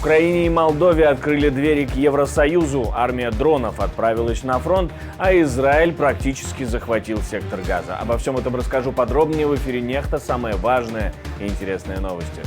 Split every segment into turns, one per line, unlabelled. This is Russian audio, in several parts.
Украине и Молдове открыли двери к Евросоюзу, армия дронов отправилась на фронт, а Израиль практически захватил сектор Газа. Обо всем этом расскажу подробнее в эфире «Нехта». Самые важные и интересные новости.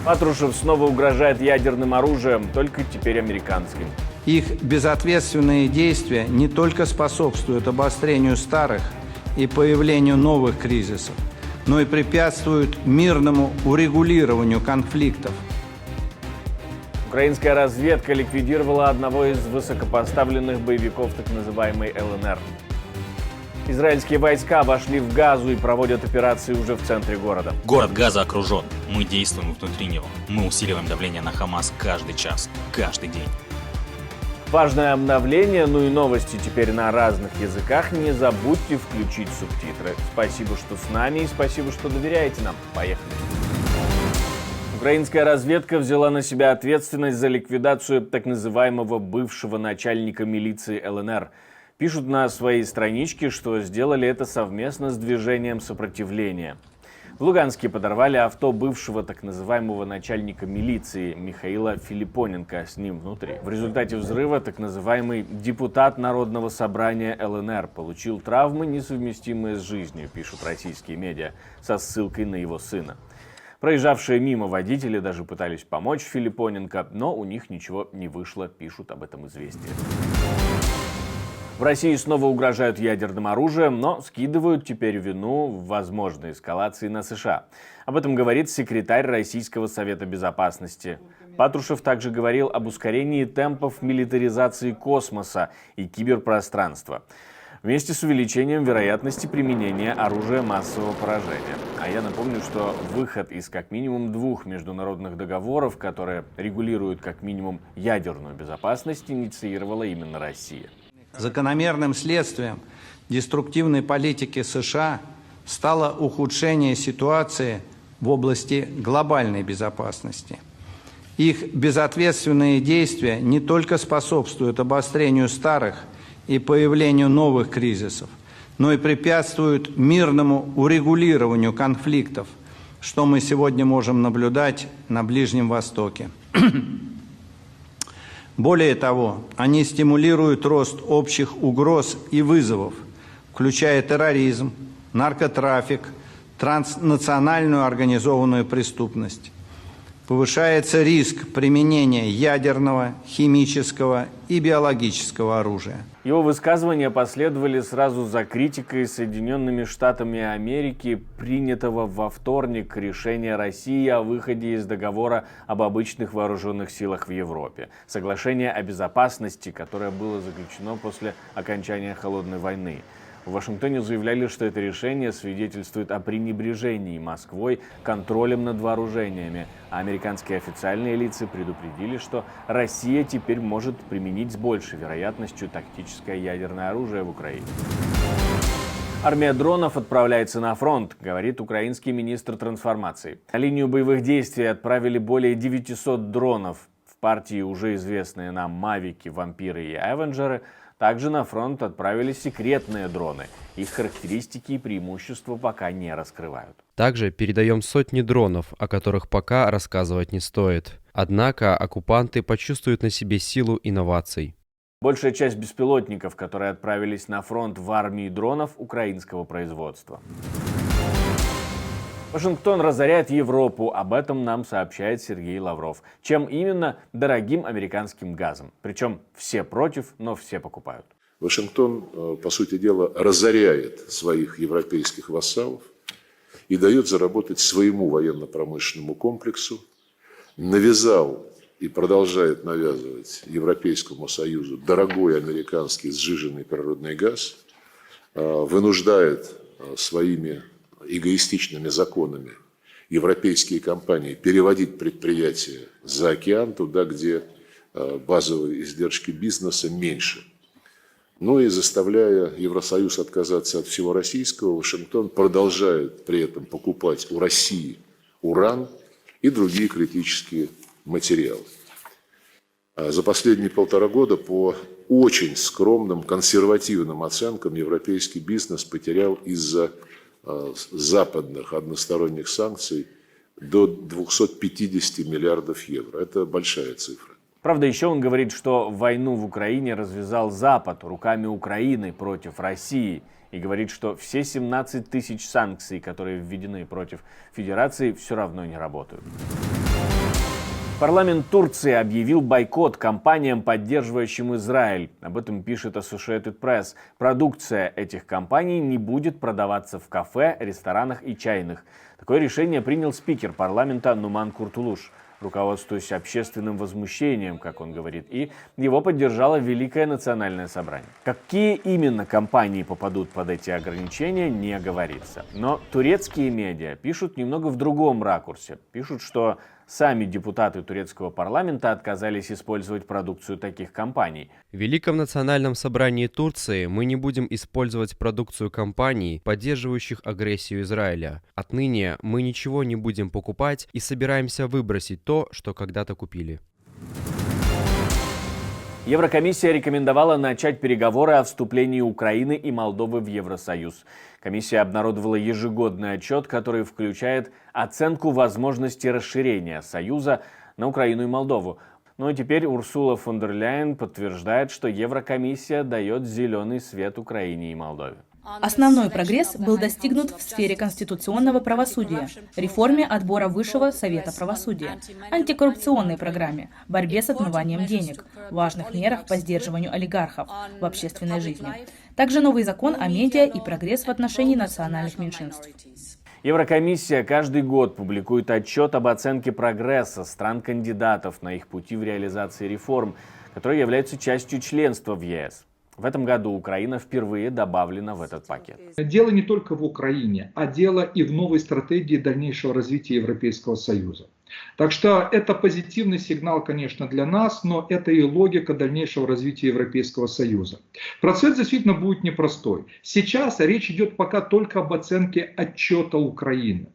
Патрушев снова угрожает ядерным оружием, только теперь американским.
Их безответственные действия не только способствуют обострению старых и появлению новых кризисов, но и препятствуют мирному урегулированию конфликтов.
Украинская разведка ликвидировала одного из высокопоставленных боевиков так называемой ЛНР. Израильские войска вошли в Газу и проводят операции уже в центре города.
Город Газа окружен. Мы действуем внутри него. Мы усиливаем давление на Хамас каждый час, каждый день.
Важное обновление, ну и новости теперь на разных языках. Не забудьте включить субтитры. Спасибо, что с нами, и спасибо, что доверяете нам. Поехали. Украинская разведка взяла на себя ответственность за ликвидацию так называемого бывшего начальника милиции ЛНР. Пишут на своей страничке, что сделали это совместно с движением сопротивления. В Луганске подорвали авто бывшего так называемого начальника милиции Михаила Филиппоненко с ним внутри. В результате взрыва так называемый депутат Народного собрания ЛНР получил травмы, несовместимые с жизнью, пишут российские медиа, со ссылкой на его сына. Проезжавшие мимо водители даже пытались помочь Филиппоненко, но у них ничего не вышло, пишут об этом «Известия». В России снова угрожают ядерным оружием, но скидывают теперь вину в возможной эскалации на США. Об этом говорит секретарь Российского совета безопасности. Патрушев также говорил об ускорении темпов милитаризации космоса и киберпространства, вместе с увеличением вероятности применения оружия массового поражения. А я напомню, что выход из как минимум 2 международных договоров, которые регулируют как минимум ядерную безопасность, инициировала именно Россия.
Закономерным следствием деструктивной политики США стало ухудшение ситуации в области глобальной безопасности. Их безответственные действия не только способствуют обострению старых и появлению новых кризисов, но и препятствуют мирному урегулированию конфликтов, что мы сегодня можем наблюдать на Ближнем Востоке. Более того, они стимулируют рост общих угроз и вызовов, включая терроризм, наркотрафик, транснациональную организованную преступность. Повышается риск применения ядерного, химического и биологического оружия.
Его высказывания последовали сразу за критикой Соединенными Штатами Америки принятого во вторник решения России о выходе из договора об обычных вооруженных силах в Европе. Соглашение о безопасности, которое было заключено после окончания Холодной войны. В Вашингтоне заявляли, что это решение свидетельствует о пренебрежении Москвой контролем над вооружениями, а американские официальные лица предупредили, что Россия теперь может применить с большей вероятностью тактическое ядерное оружие в Украине. Армия дронов отправляется на фронт, говорит украинский министр трансформации. На линию боевых действий отправили более 900 дронов. В партии уже известные нам «Мавики», «Вампиры» и «Эвенджеры». Также на фронт отправили секретные дроны. Их характеристики и преимущества пока не раскрывают.
Также передаем сотни дронов, о которых пока рассказывать не стоит. Однако оккупанты почувствуют на себе силу инноваций.
Большая часть беспилотников, которые отправились на фронт в армии дронов украинского производства. Вашингтон разоряет Европу, об этом нам сообщает Сергей Лавров. Чем именно? Дорогим американским газом. Причем все против, но все покупают.
Вашингтон, по сути дела, разоряет своих европейских вассалов и дает заработать своему военно-промышленному комплексу, навязал и продолжает навязывать Европейскому Союзу дорогой американский сжиженный природный газ, вынуждает своими эгоистичными законами европейские компании переводить предприятия за океан, туда, где базовые издержки бизнеса меньше. Ну и заставляя Евросоюз отказаться от всего российского, Вашингтон продолжает при этом покупать у России уран и другие критические материалы. За последние 1,5 года по очень скромным, консервативным оценкам европейский бизнес потерял из-за западных односторонних санкций до 250 миллиардов евро. Это большая цифра.
Правда, еще он говорит, что войну в Украине развязал Запад руками Украины против России. И говорит, что все 17 тысяч санкций, которые введены против Федерации, все равно не работают. Парламент Турции объявил бойкот компаниям, поддерживающим Израиль. Об этом пишет Associated Press. Продукция этих компаний не будет продаваться в кафе, ресторанах и чайных. Такое решение принял спикер парламента Нуман Куртулуш, руководствуясь общественным возмущением, как он говорит, и его поддержало Великое национальное собрание. Какие именно компании попадут под эти ограничения, не говорится. Но турецкие медиа пишут немного в другом ракурсе. Пишут, что сами депутаты турецкого парламента отказались использовать продукцию таких компаний.
В Великом национальном собрании Турции мы не будем использовать продукцию компаний, поддерживающих агрессию Израиля. Отныне мы ничего не будем покупать и собираемся выбросить то, что когда-то купили.
Еврокомиссия рекомендовала начать переговоры о вступлении Украины и Молдовы в Евросоюз. Комиссия обнародовала ежегодный отчет, который включает оценку возможности расширения Союза на Украину и Молдову. Ну и теперь Урсула фон дер Ляйен подтверждает, что Еврокомиссия дает зеленый свет Украине и Молдове.
Основной прогресс был достигнут в сфере конституционного правосудия, реформе отбора Высшего Совета правосудия, антикоррупционной программе, борьбе с отмыванием денег, важных мерах по сдерживанию олигархов в общественной жизни. Также новый закон о медиа и прогресс в отношении национальных меньшинств.
Еврокомиссия каждый год публикует отчет об оценке прогресса стран-кандидатов на их пути в реализации реформ, которые являются частью членства в ЕС. В этом году Украина впервые добавлена в этот пакет.
Дело не только в Украине, а дело и в новой стратегии дальнейшего развития Европейского Союза. Так что это позитивный сигнал, конечно, для нас, но это и логика дальнейшего развития Европейского Союза. Процесс действительно будет непростой. Сейчас речь идет пока только об оценке отчета Украины.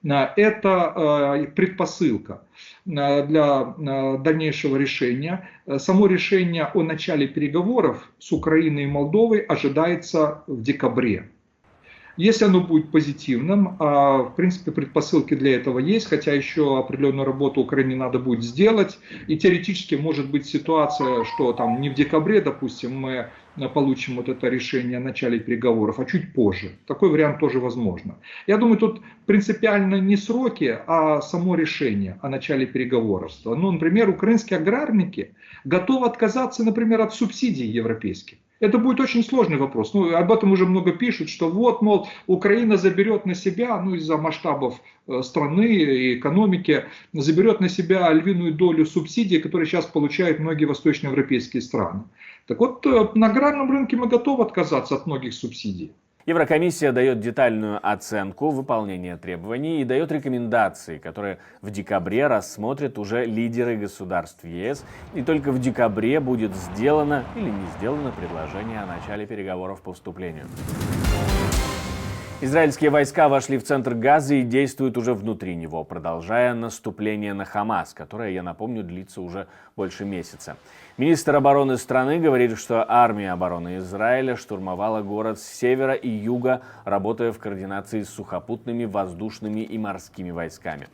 Это предпосылка для дальнейшего решения. Само решение о начале переговоров с Украиной и Молдовой ожидается в декабре. Если оно будет позитивным, в принципе, предпосылки для этого есть, хотя еще определенную работу Украине надо будет сделать. И теоретически может быть ситуация, что там не в декабре, допустим, мы получим вот это решение о начале переговоров, а чуть позже. Такой вариант тоже возможно. Я думаю, тут принципиально не сроки, а само решение о начале переговоров. Ну, например, украинские аграрники готовы отказаться, например, от субсидий европейских. Это будет очень сложный вопрос. Ну, об этом уже много пишут, что вот, мол, Украина заберет на себя, ну, из-за масштабов страны и экономики, заберет на себя львиную долю субсидий, которые сейчас получают многие восточноевропейские страны. Так вот, на аграрном рынке мы готовы отказаться от многих субсидий.
Еврокомиссия дает детальную оценку выполнения требований и дает рекомендации, которые в декабре рассмотрят уже лидеры государств ЕС. И только в декабре будет сделано или не сделано предложение о начале переговоров по вступлению. Израильские войска вошли в центр Газа и действуют уже внутри него, продолжая наступление на Хамас, которое, я напомню, длится уже больше месяца. Министр обороны страны говорит, что армия обороны Израиля штурмовала город с севера и юга, работая в координации с сухопутными, воздушными и морскими войсками.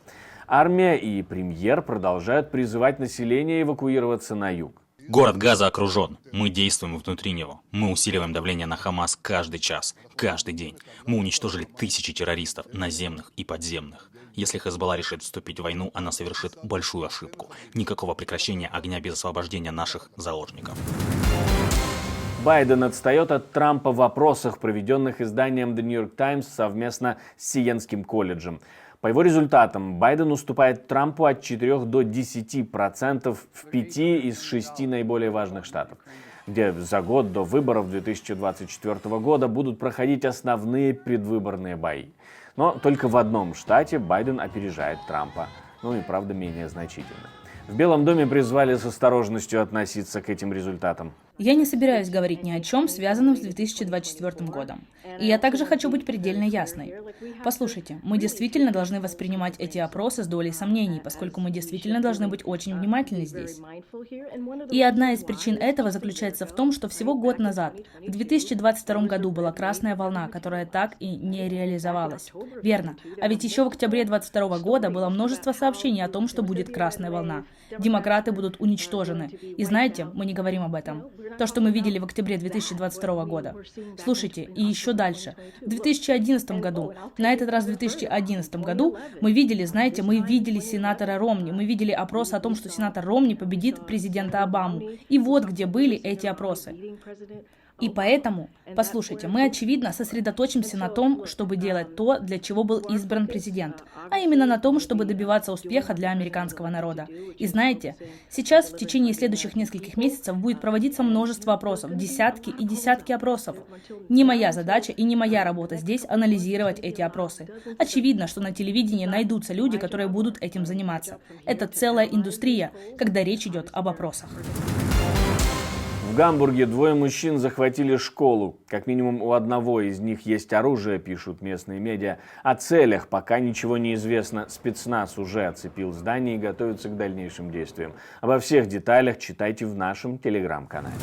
Армия и премьер продолжают призывать население эвакуироваться на юг.
Город Газа окружен. Мы действуем внутри него. Мы усиливаем давление на Хамас каждый час, каждый день. Мы уничтожили тысячи террористов, наземных и подземных. Если Хезболла решит вступить в войну, она совершит большую ошибку. Никакого прекращения огня без освобождения наших заложников.
Байден отстает от Трампа в вопросах, проведенных изданием The New York Times совместно с Сиенским колледжем. По его результатам Байден уступает Трампу от 4 до 10% в 5 из 6 наиболее важных штатов, где за год до выборов 2024 года будут проходить основные предвыборные бои. Но только в одном штате Байден опережает Трампа, ну и правда менее значительно. В Белом доме призвали с осторожностью относиться к этим результатам.
Я не собираюсь говорить ни о чем, связанном с 2024 годом. И я также хочу быть предельно ясной. Послушайте, мы действительно должны воспринимать эти опросы с долей сомнений, поскольку мы действительно должны быть очень внимательны здесь. И одна из причин этого заключается в том, что всего год назад, в 2022 году, была красная волна, которая так и не реализовалась. Верно. А ведь еще в октябре 2022 года было множество сообщений о том, что будет красная волна. Демократы будут уничтожены. И знаете, мы не говорим об этом. То, что мы видели в октябре 2022 года. Слушайте, и еще дальше. В 2011 году, на этот раз в 2011 году, мы видели сенатора Ромни. Мы видели опрос о том, что сенатор Ромни победит президента Обаму. И вот где были эти опросы. И поэтому, послушайте, мы очевидно сосредоточимся на том, чтобы делать то, для чего был избран президент, а именно на том, чтобы добиваться успеха для американского народа. И знаете, сейчас в течение следующих нескольких месяцев будет проводиться множество опросов, десятки и десятки опросов. Не моя задача и не моя работа здесь анализировать эти опросы. Очевидно, что на телевидении найдутся люди, которые будут этим заниматься. Это целая индустрия, когда речь идет об опросах.
В Гамбурге двое мужчин захватили школу. Как минимум у одного из них есть оружие, пишут местные медиа. О целях пока ничего не известно. Спецназ уже оцепил здание и готовится к дальнейшим действиям. Обо всех деталях читайте в нашем телеграм-канале.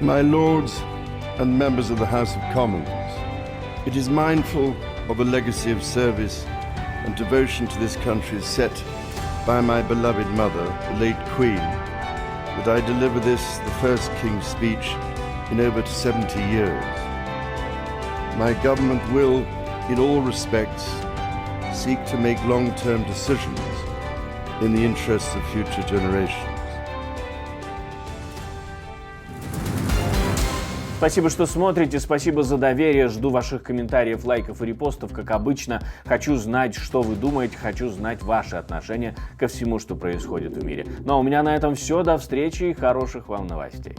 My lords and members of the House of Commons, it is mindful of a legacy of service and devotion to this country set by my beloved mother, the late Queen, that I deliver this, the first King's speech in over 70 years. My government will, in all respects, seek to make long-term decisions in the interests of future generations.
Спасибо, что смотрите, спасибо за доверие, жду ваших комментариев, лайков и репостов, как обычно. Хочу знать, что вы думаете, хочу знать ваши отношения ко всему, что происходит в мире. Ну а у меня на этом все, до встречи и хороших вам новостей.